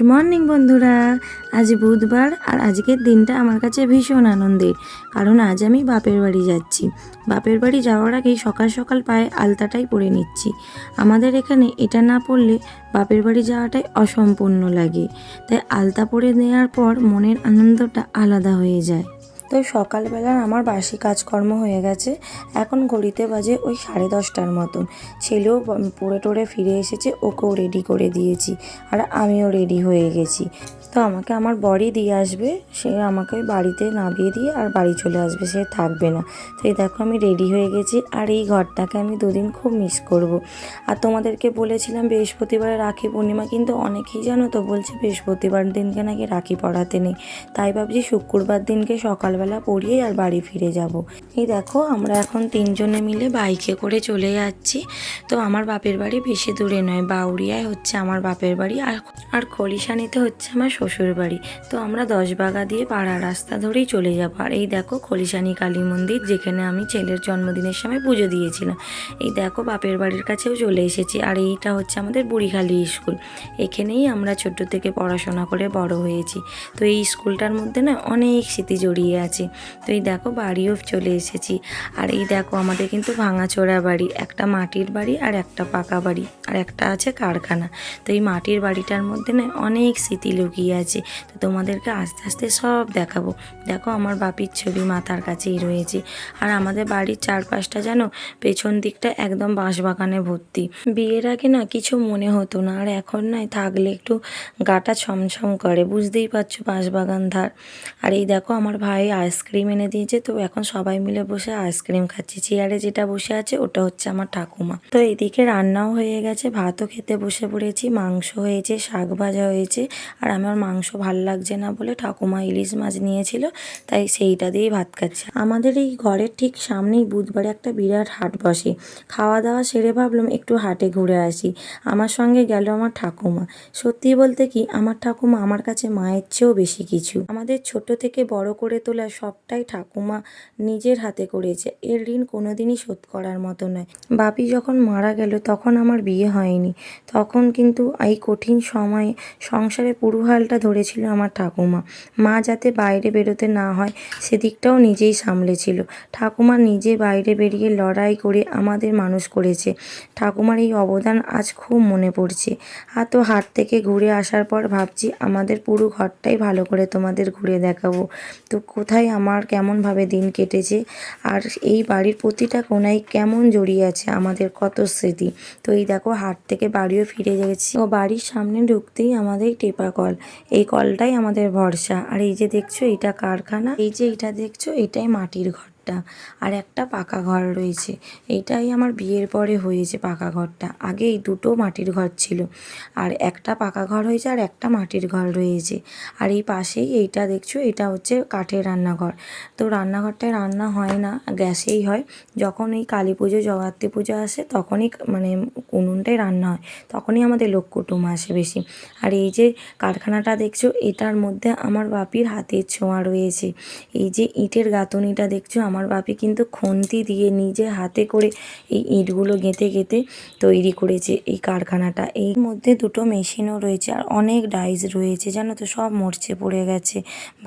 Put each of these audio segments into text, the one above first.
Morning বন্ধুরা। আজ বুধবার আর আজকের দিনটা আমার কাছে ভীষণ আনন্দের, কারণ আজ আমি বাপের বাড়ি যাচ্ছি। বাপের বাড়ি যাওয়ার আগেই সকাল সকাল পায়ে আলতাটাই পরে নিচ্ছি। আমাদের এখানে এটা না পরলে বাপের বাড়ি যাওয়াটাই অসম্পূর্ণ লাগে, তাই আলতা পরে নেওয়ার পর মনের আনন্দটা আলাদা হয়ে যায়। তো সকালবেলার আমার বাসি কাজকর্ম হয়ে গেছে। এখন ঘড়িতে বাজে ওই 10:30টার মতন। ছেলেও পড়ে টোরে ফিরে এসেছে, ওকেও রেডি করে দিয়েছি আর আমিও রেডি হয়ে গেছি। তো আমাকে আমার বরই দিয়ে আসবে, সে আমাকে বাড়িতে নামিয়ে দিয়ে আর বাড়ি চলে আসবে, সে থাকবে না। তো এই দেখো আমি রেডি হয়ে গেছি, আর এই ঘরটাকে আমি দুদিন খুব মিস করব। আর তোমাদেরকে বলেছিলাম বৃহস্পতিবারে রাখি পূর্ণিমা, কিন্তু অনেকেই জানো তো বলছে বৃহস্পতিবার দিনকে নাকি রাখি পড়াতে নেই, তাই ভাবছি শুক্রবার দিনকে সকালবেলা পড়িয়ে আর বাড়ি ফিরে যাব। এই দেখো আমরা এখন তিনজনে মিলে বাইকে করে চলে যাচ্ছি। তো আমার বাপের বাড়ি বেশি দূরে নয়, বাউরিয়ায় হচ্ছে আমার বাপের বাড়ি, আর খলিশানিতে হচ্ছে আমার শ্বশুর বাড়ি। তো আমরা 10 বাগা দিয়ে পাড়া রাস্তা ধরেই চলে যাবো। আর এই দেখো খলিশানি কালী মন্দির, যেখানে আমি ছেলের জন্মদিনের সময় পুজো দিয়েছিলাম। এই দেখো বাপের বাড়ির কাছেও চলে এসেছি। আর এইটা হচ্ছে আমাদের বুড়িখালি স্কুল, এখানেই আমরা ছোট থেকে পড়াশোনা করে বড় হয়েছি। তো এই স্কুলটার মধ্যে না অনেক স্মৃতি জড়িয়ে আছে। তো এই দেখো বাড়িও চলে এসেছি। আর এই দেখো আমাদের কিন্তু ভাঙাচোরা বাড়ি, একটা মাটির বাড়ি আর একটা পাকা বাড়ি, আর একটা আছে কারখানা। তো এই মাটির বাড়িটার মধ্যে না অনেক স্মৃতি লুকিয়ে আছে, তো তোমাদেরকে আস্তে আস্তে সব দেখাবো। দেখো আমার বাপির ছবি মাথার কাছেই রয়েছে। আর আমাদের বাড়ির চারপাশটা জানো, পেছন দিকটা একদম বাঁশবাগানে ভর্তি। বিয়ের আগে না কিছু মনে হতো না, আর এখন নয় থাকলে একটু গাটা ছমছম করে, বুঝতেই পারছো বাঁশবাগান ধার। আর এই দেখো আমার ভাই আইসক্রিম এনে দিয়েছে, তো এখন সবাই মিলে বসে আইসক্রিম খাচ্ছি। চেয়ারে যেটা বসে আছে ওটা হচ্ছে আমার ঠাকুমা। তো এদিকে রান্নাও হয়ে গেছে, ভাতও খেতে বসে পড়েছি, মাংস হয়েছে, শাক ভাজা হয়েছে। আর আমার মাংস ভাল লাগছে না বলে ঠাকুমা ইলিশ মাছ নিয়েছিল, তাই সেইটা দিয়েই ভাত খাচ্ছি। আমাদের এই ঘরের ঠিক সামনেই বুধবারে একটা বিরাট হাট বসে। খাওয়া দাওয়া সেরে ভাবলাম একটু হাটে ঘুরে আসি। আমার সঙ্গে গেল আমার ঠাকুমা। সত্যি বলতে কি, আমার ঠাকুমা আমার কাছে মায়ের চেয়েও বেশি কিছু। আমাদের ছোট থেকে বড় করে তোলা সবটাই ঠাকুমা নিজের হাতে করেছে, এর ঋণ কোনোদিনই শোধ করার মতো নয়। বাপি যখন মারা গেল তখন আমার বিয়ে হয়নি, তখন কিন্তু এই কঠিন সময়ে সংসারে পুরো হালটা ধরেছিল আমার ঠাকুমা। মা যাতে বাইরে বেরোতে না হয় সেদিকটাও নিজেই সামলেছিল। ঠাকুমা নিজে বাইরে বেরিয়ে লড়াই করে আমাদের মানুষ করেছে। ঠাকুমার এই অবদান আজ খুব মনে পড়ছে। আর তো হাট থেকে ঘুরে আসার পর ভাবছি আমাদের পুরো ঘরটাই ভালো করে তোমাদের ঘুরে দেখাবো। তো কোথায় আমার কেমনভাবে দিন কেটেছে, আর এই বাড়ির প্রতিটা কোনায় কেমন জড়িয়ে আছে আমাদের কত স্মৃতি। তো এই দেখো হাট থেকে বাড়িও ফিরে গেছি। ও বাড়ির সামনে ঢুকতেই আমাদের টেপা কল, এই কলটাই আমাদের ভরসা। আর এই যে দেখছো এটা কারখানা, এই যে এটা দেখছো এটাই মাটির ঘর, আর একটা পাকা ঘর রয়েছে। এইটাই আমার বিয়ের পরে হয়েছে পাকা ঘরটা, আগে এই দুটো মাটির ঘর ছিল, আর একটা পাকা ঘর হয়েছে আর একটা মাটির ঘর রয়েছে। আর এই পাশেই এইটা দেখছো এটা হচ্ছে কাঠের রান্নাঘর। তো রান্নাঘরটায় রান্না হয় না, গ্যাসেই হয়। যখন এই কালী পুজো জগদ্ধাত্রী পুজো আসে তখনই মানে উনুনটাই রান্না হয়, তখনই আমাদের লোক কুটুম আসে বেশি। আর এই যে কারখানাটা দেখছো এটার মধ্যে আমার বাপির হাতের ছোঁয়া রয়েছে। এই যে ইটের গাঁথনিটা দেখছো, আমার বাপি কিন্তু খুন্তি দিয়ে নিজে হাতে করে এই ইটগুলো গেঁথে গেঁথে তৈরি করেছে এই কারখানাটা। এর মধ্যে দুটো মেশিনও রয়েছে আর অনেক ডাইস রয়েছে, জানো তো সব মরচে পড়ে গেছে।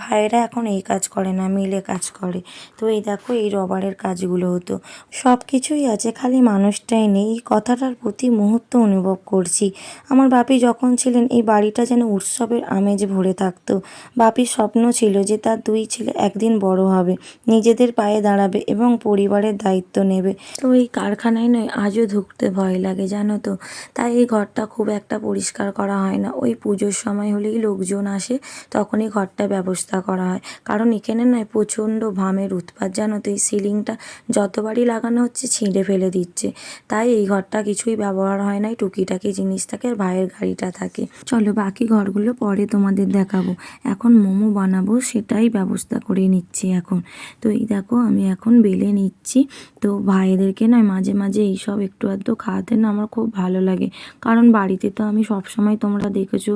ভাইয়েরা এখন এই কাজ করে না, মিলে কাজ করে। তো এই দেখো এই রবারের কাজগুলো হতো, সব কিছুই আছে, খালি মানুষটাই নেই। এই কথাটার প্রতি মুহূর্ত অনুভব করছি। আমার বাপি যখন ছিলেন এই বাড়িটা যেন উৎসবের আমেজ ভরে থাকতো। বাপির স্বপ্ন ছিল যে তার দুই ছেলে একদিন বড় হবে, নিজেদের পায়ে দাঁড়াবে এবং পরিবারের দায়িত্ব নেবে। তো এই কারখানায় নয় আজও ঢুকতে ভয় লাগে, জানো তো। তাই এই ঘরটা খুব একটা পরিষ্কার করা হয় না, ওই পুজোর সময় হলেই লোকজন আসে তখনই ঘরটা ব্যবস্থা করা হয়। কারণ এখানে নয় প্রচণ্ড ঘামের উৎপাত, জানো তো। এই সিলিংটা যতবারই লাগানো হচ্ছে ছিঁড়ে ফেলে দিচ্ছে, তাই এই ঘরটা কিছুই ব্যবহার হয় না, টুকিটাকি জিনিস থাকে আর ভাইয়ের গাড়িটা থাকে। চলো বাকি ঘরগুলো পরে তোমাদের দেখাবো, এখন মোমো বানাবো সেটাই ব্যবস্থা করে নিচ্ছি এখন। তো এই দেখো আমি এখন বেলে নিচ্ছি। তো ভাইদেরকে নয় মাঝে মাঝে এইসব একটু আধটু খাওয়াতে না আমার খুব ভালো লাগে, কারণ বাড়িতে তো আমি সবসময় তোমরা দেখেছো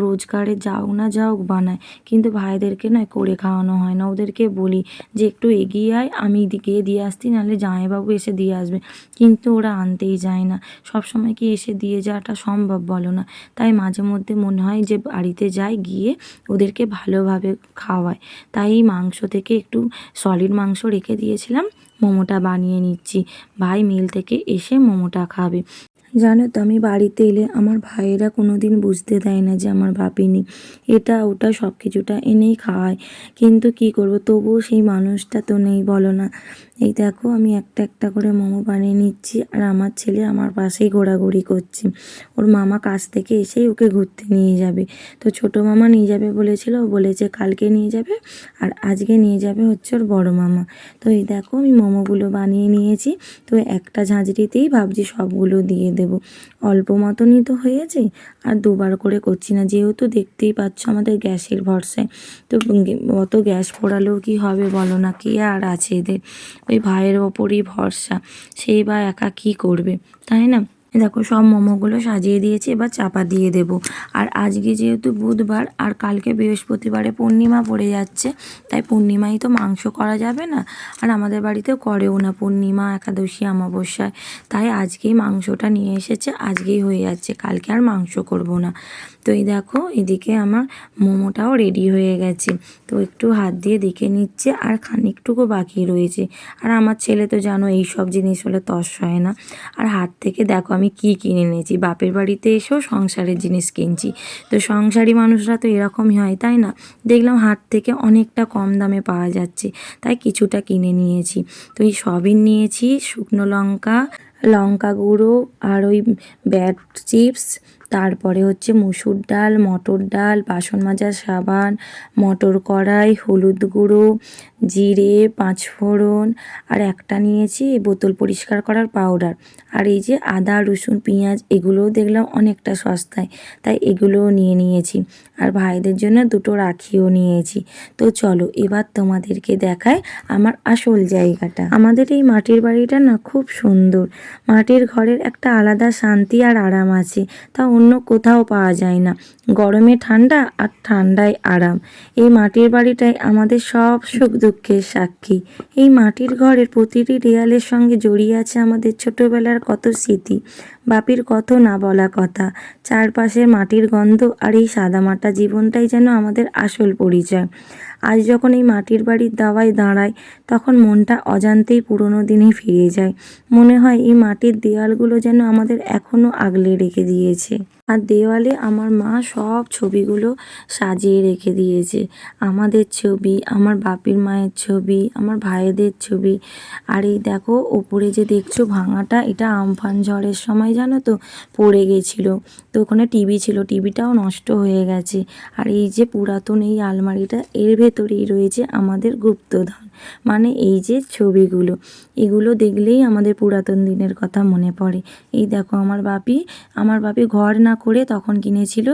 রোজগারে যাও না যাও বানায়, কিন্তু ভাইদেরকে নয় করে খাওয়ানো হয় না। ওদেরকে বলি যে একটু এগিয়ে আয়, আমি গিয়ে দিয়ে আসছি, নাহলে জামাইবাবু এসে দিয়ে আসবে, কিন্তু ওরা আনতেই যায় না। সবসময় কি এসে দিয়ে যাওয়াটা সম্ভব বলো না? তাই মাঝে মধ্যে মনে হয় যে বাড়িতে যাই, গিয়ে ওদেরকে ভালোভাবে খাওয়ায়। তাই মাংস থেকে একটু সলিড মাংস রেখে দিয়েছিলাম, মোমোটা বানিয়ে নিচ্ছি। ভাই মিল থেকে এসে মোমোটা খাবে। জানো তো, আমি বাড়িতে এলে আমার ভাইয়েরা কোনো দিন বুঝতে দেয় না যে আমার বাপি নেই। এটা ওটা সব কিছুটা এনেই খাওয়ায়, কিন্তু কি করব, তবুও সেই মানুষটা তো নেই বলো না। এই দেখো আমি একটা একটা করে মোমো বানিয়ে নিচ্ছি, আর আমার ছেলে আমার পাশেই ঘোরাঘুরি করছে। ওর মামা কাজ থেকে এসেই ওকে ঘুরতে নিয়ে যাবে। তো ছোটো মামা নিয়ে যাবে বলেছিল, ও বলেছে কালকে নিয়ে যাবে, আর আজকে নিয়ে যাবে হচ্ছে ওর বড় মামা। তো এই দেখো আমি মোমোগুলো বানিয়ে নিয়েছি। তো একটা ঝাঁঝরিতেই ভাবছি সবগুলো দিয়ে দেব। অল্প মতনই তো হয়েছে, আর দুবার করে করছি না, যেহেতু দেখতেই পাচ্ছ আমাদের গ্যাসের ভরসায়। তো অত গ্যাস পোড়ালেও কি হবে বলো না? কে আর আছে এদের? ওই ভাইয়ের ওপরই ভরসা, সেই বা একা কী করবে, তাই না? দেখো সব মোমোগুলো সাজিয়ে দিয়েছি, এবার চাপা দিয়ে দেব। আর আজকে যেহেতু বুধবার আর কালকে বৃহস্পতিবারে পূর্ণিমা পড়ে যাচ্ছে, তাই পূর্ণিমায় তো মাংস করা যাবে না, আর আমাদের বাড়িতেও করেও না পূর্ণিমা, একাদশী, অমাবস্যায়। তাই আজকেই মাংসটা নিয়ে এসেছে, আজকেই হয়ে যাচ্ছে, কালকে আর মাংস করব না। তো এই দেখো এদিকে আমার মোমোটাও রেডি হয়ে গেছে। তো একটু হাত দিয়ে দেখে নিচ্ছে, আর খানিকটুকু বাকি রয়েছে। আর আমার ছেলে তো জানো এই সব জিনিস হলে তস হয় না। আর হাট থেকে দেখো আমি কি কিনে এনেছি, বাপের বাড়িতে এসেও সংসারের জিনিস কিনছি। তো সংসারী মানুষরা তো এরকমই হয়, তাই না? দেখলাম হাট থেকে অনেকটা কম দামে পাওয়া যাচ্ছে, তাই কিছুটা কিনে নিয়েছি। তো এই সবিন নিয়েছি, শুকনো লঙ্কা, লঙ্কা গুঁড়ো, আর ওই ব্যাট চিপস, তারপরে হচ্ছে মুসুর ডাল, মটর ডাল, বাসন মাজার সাবান, মটর কড়াই, হলুদ গুঁড়ো, জিরে, পাঁচফোড়ন, আর একটা নিয়েছি বোতল পরিষ্কার করার পাউডার। আর এই যে আদা, রসুন, পেঁয়াজ, এগুলোও দেখলাম অনেকটা সস্তায়, তাই এগুলোও নিয়ে নিয়েছি। আর ভাইদের জন্য দুটো রাখিও নিয়েছি। তো চলো এবার তোমাদেরকে দেখায় আমার আসল জায়গাটা। আমাদের এই মাটির বাড়িটা না খুব সুন্দর। মাটির ঘরের একটা আলাদা শান্তি আর আরাম আছে, তা অন্য কোথাও পাওয়া যায় না। গরমে ঠান্ডা, আর ঠান্ডায় আরাম। এই মাটির বাড়িটাই আমাদের সব সুখ দুঃখের সাক্ষী। এই মাটির ঘরের প্রতিটি দেয়ালের সঙ্গে জড়িয়ে আছে আমাদের ছোটবেলার কত স্মৃতি, বাপির কত না বলা কথা। চারপাশে মাটির গন্ধ, আর এই সাদামাটা জীবনটাই যেন আমাদের আসল পরিচয়। আজ যখন এই মাটির বাড়ির দাওয়ায় দাঁড়াই, তখন মনটা অজান্তেই পুরনো দিনে ফিরে যায়। মনে হয় এই মাটির দেওয়ালগুলো যেন আমাদের এখনও আগলে রেখে দিয়েছে। আর দেওয়ালে আমার মা সব ছবিগুলো সাজিয়ে রেখে দিয়েছে। আমাদের ছবি, আমার বাপির মায়ের ছবি, আমার ভাইদের ছবি। আর এই দেখো ওপরে যে দেখছো ভাঙাটা, এটা আমফান ঝড়ের সময় জানো তো পড়ে গেছিলো। তো ওখানে টিভি ছিল, টিভিটাও নষ্ট হয়ে গেছে। আর এই যে পুরাতন এই আলমারিটা, এর ভেতরেই রয়েছে আমাদের গুপ্তধন, মানে এই যে ছবিগুলো। এগুলো দেখলেই আমাদের পুরাতন দিনের কথা মনে পড়ে। এই দেখো আমার বাপি ঘর না করে তখন কিনেছিল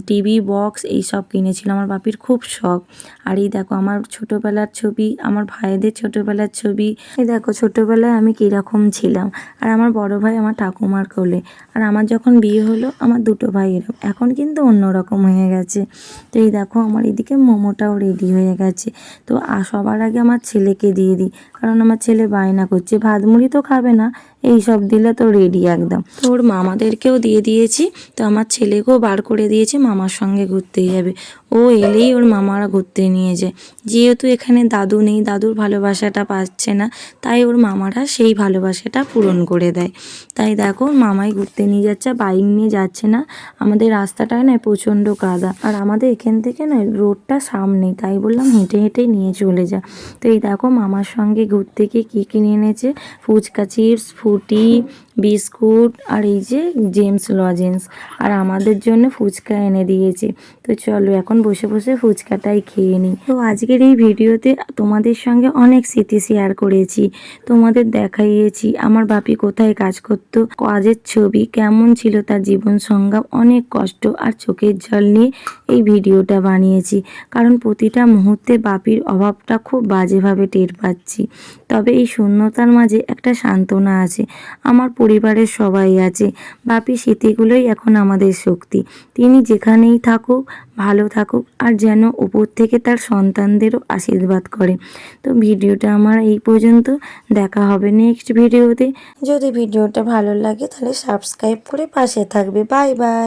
টিভি বক্স, এইসব কিনেছিল। আমার বাপির খুব শখ। আর এই দেখো আমার ছোটোবেলার ছবি, আমার ভাইদের ছোটোবেলার ছবি। এই দেখো ছোটোবেলায় আমি কীরকম ছিলাম। আর আমার বড় ভাই আমার ঠাকুমার কোলে। আর আমার যখন বিয়ে হলো আমার দুটো ভাই এরকম, এখন কিন্তু অন্যরকম হয়ে গেছে। তো এই দেখো আমার এদিকে মোমোটাও রেডি হয়ে গেছে। তো সবার আগে আমার ছেলেকে দিয়ে দিই, কারণ আমার ছেলে বায়না করছে, ভাত মুড়ি তো খাবে না, এই সব দিলে তো রেডি একদম। তো ওর মামাদেরকেও দিয়ে দিয়েছি। তো আমার ছেলেকেও বার করে দিয়েছি, মামার সঙ্গে ঘুরতেই যাবে। ও এলেই ওর মামারা ঘুরতে নিয়ে যায়। যেহেতু এখানে দাদু নেই, দাদুর ভালোবাসাটা পাচ্ছে না, তাই ওর মামারা সেই ভালোবাসাটা পূরণ করে দেয়। তাই দেখো মামাই ঘুরতে নিয়ে যাচ্ছে, বাইক নিয়ে যাচ্ছে না। আমাদের রাস্তাটায় না প্রচণ্ড কাদা, আর আমাদের এখান থেকে না রোডটা সামনেই, তাই বললাম হেঁটে হেঁটে নিয়ে চলে যা। তো এই দেখো মামার সঙ্গে ঘুরতে গিয়ে কী কিনে এনেছে, ফুচকা, চিপস, ফুটি, বিস্কুট আর এই যে জেমস লজেন্স, আর আমাদের জন্য ফুচকা এনে দিয়েছে। তো চলো এখন বসে বসে ফুচকাটাই খেয়ে নিই। তো আজকের এই ভিডিওতে তোমাদের সঙ্গে অনেক স্মৃতি শেয়ার করেছি, তোমাদের দেখাইয়েছি আমার বাপি কোথায় কাজ করতো, কাজের ছবি, কেমন ছিল তার জীবন সংগ্রাম, অনেক কষ্ট আর চোখের জল নিয়ে এই ভিডিওটা বানিয়েছি। কারণ প্রতিটা মুহূর্তে বাপির অভাবটা খুব বাজেভাবে টের পাচ্ছি। তবে এই শূন্যতার মাঝে একটা সান্ত্বনা আছে, আমার পরিবারের সবাই আছে। বাপি স্মৃতিগুলোই এখন আমাদের শক্তি। তিনি যেখানেই থাকুক ভালো থাকুক, আর যেন উপর থেকে তার সন্তানদেরও আশীর্বাদ করে। তো ভিডিওটা আমার এই পর্যন্ত, দেখা হবে নেক্সট ভিডিওতে। যদি ভিডিওটা ভালো লাগে তাহলে সাবস্ক্রাইব করে পাশে থাকবে। Bye bye.